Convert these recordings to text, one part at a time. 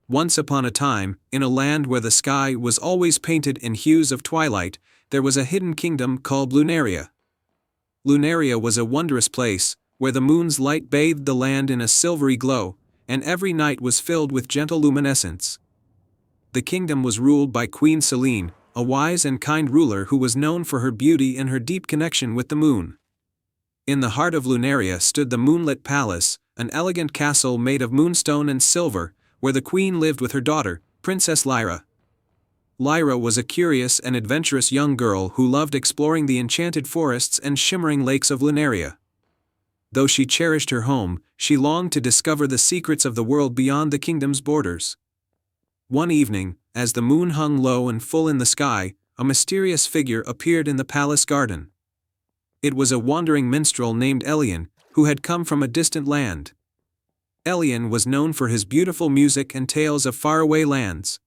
Once upon a time, in a land where the sky was always painted in hues of twilight, there was a hidden kingdom called Lunaria. Lunaria was a wondrous place, where the moon's light bathed the land in a silvery glow, and every night was filled with gentle luminescence. The kingdom was ruled by Queen Selene, a wise and kind ruler who was known for her beauty and her deep connection with the moon. In the heart of Lunaria stood the moonlit palace, an elegant castle made of moonstone and silver, where the queen lived with her daughter, Princess Lyra. Lyra was a curious and adventurous young girl who loved exploring the enchanted forests and shimmering lakes of Lunaria. Though she cherished her home, she longed to discover the secrets of the world beyond the kingdom's borders. One evening, as the moon hung low and full in the sky, a mysterious figure appeared in the palace garden. It was a wandering minstrel named Elian, who had come from a distant land. Elian was known for his beautiful music and tales of faraway lands.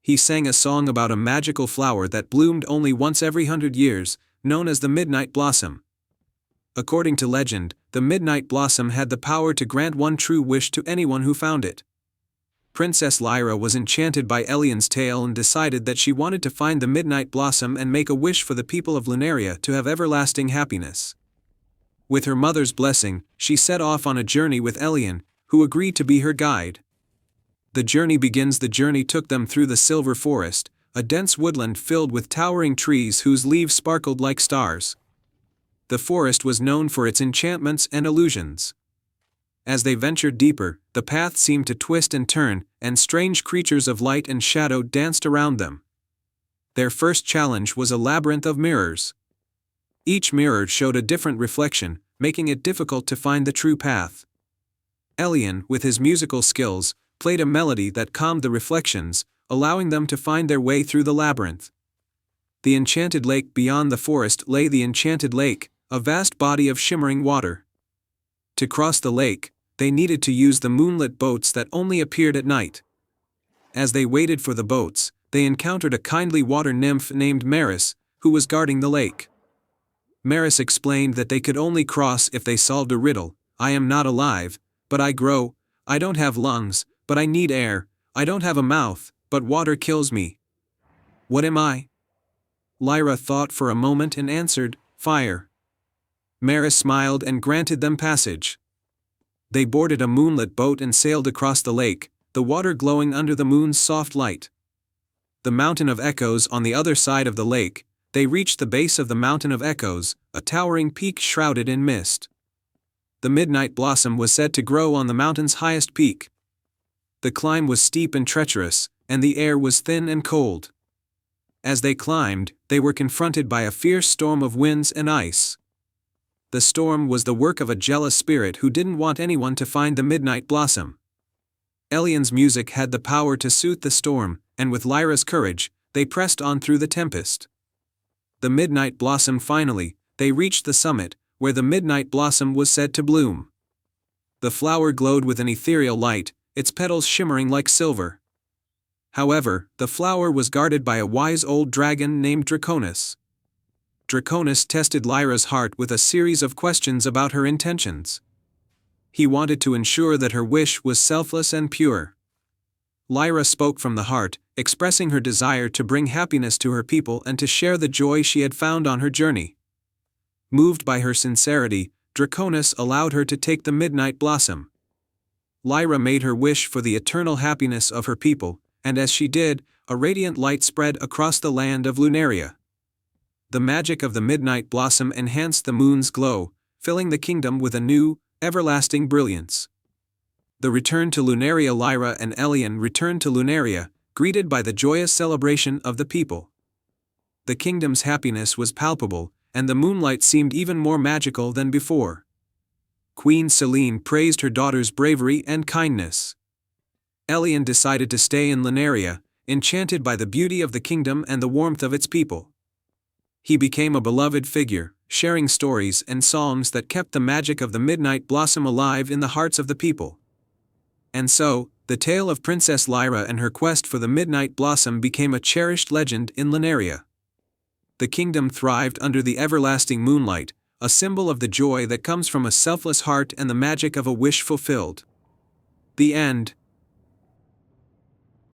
He sang a song about a magical flower that bloomed only once every 100 years, known as the Midnight Blossom. According to legend, the Midnight Blossom had the power to grant one true wish to anyone who found it. Princess Lyra was enchanted by Elian's tale and decided that she wanted to find the Midnight Blossom and make a wish for the people of Lunaria to have everlasting happiness. With her mother's blessing, she set off on a journey with Elian, who agreed to be her guide. The journey took them through the Silver Forest, a dense woodland filled with towering trees whose leaves sparkled like stars. The forest was known for its enchantments and illusions. As they ventured deeper, the path seemed to twist and turn, and strange creatures of light and shadow danced around them. Their first challenge was a labyrinth of mirrors. Each mirror showed a different reflection, making it difficult to find the true path. Elian, with his musical skills, played a melody that calmed the reflections, allowing them to find their way through the labyrinth. The enchanted lake beyond the forest lay the enchanted lake, a vast body of shimmering water. To cross the lake, they needed to use the moonlit boats that only appeared at night. As they waited for the boats, they encountered a kindly water nymph named Maris, who was guarding the lake. Maris explained that they could only cross if they solved a riddle. I am not alive, but I grow. I don't have lungs, but I need air. I don't have a mouth, but water kills me. What am I? Lyra thought for a moment and answered, fire. Maris smiled and granted them passage. They boarded a moonlit boat and sailed across the lake, the water glowing under the moon's soft light. The Mountain of Echoes on the other side of the lake, they reached the base of the Mountain of Echoes, a towering peak shrouded in mist. The Midnight Blossom was said to grow on the mountain's highest peak. The climb was steep and treacherous, and the air was thin and cold. As they climbed, they were confronted by a fierce storm of winds and ice. The storm was the work of a jealous spirit who didn't want anyone to find the Midnight Blossom. Elian's music had the power to soothe the storm, and with Lyra's courage, they pressed on through the tempest. The Midnight Blossom finally, they reached the summit, where the Midnight Blossom was said to bloom. The flower glowed with an ethereal light, its petals shimmering like silver. However, the flower was guarded by a wise old dragon named Draconis. Draconis tested Lyra's heart with a series of questions about her intentions. He wanted to ensure that her wish was selfless and pure. Lyra spoke from the heart, expressing her desire to bring happiness to her people and to share the joy she had found on her journey. Moved by her sincerity, Draconis allowed her to take the Midnight Blossom. Lyra made her wish for the eternal happiness of her people, and as she did, a radiant light spread across the land of Lunaria. The magic of the Midnight Blossom enhanced the moon's glow, filling the kingdom with a new, everlasting brilliance. The return to Lunaria. Lyra and Elian returned to Lunaria, greeted by the joyous celebration of the people. The kingdom's happiness was palpable, and the moonlight seemed even more magical than before. Queen Selene praised her daughter's bravery and kindness. Elian decided to stay in Lunaria, enchanted by the beauty of the kingdom and the warmth of its people. He became a beloved figure, sharing stories and songs that kept the magic of the Midnight Blossom alive in the hearts of the people. And so, the tale of Princess Lyra and her quest for the Midnight Blossom became a cherished legend in Lunaria. The kingdom thrived under the everlasting moonlight, a symbol of the joy that comes from a selfless heart and the magic of a wish fulfilled. The end.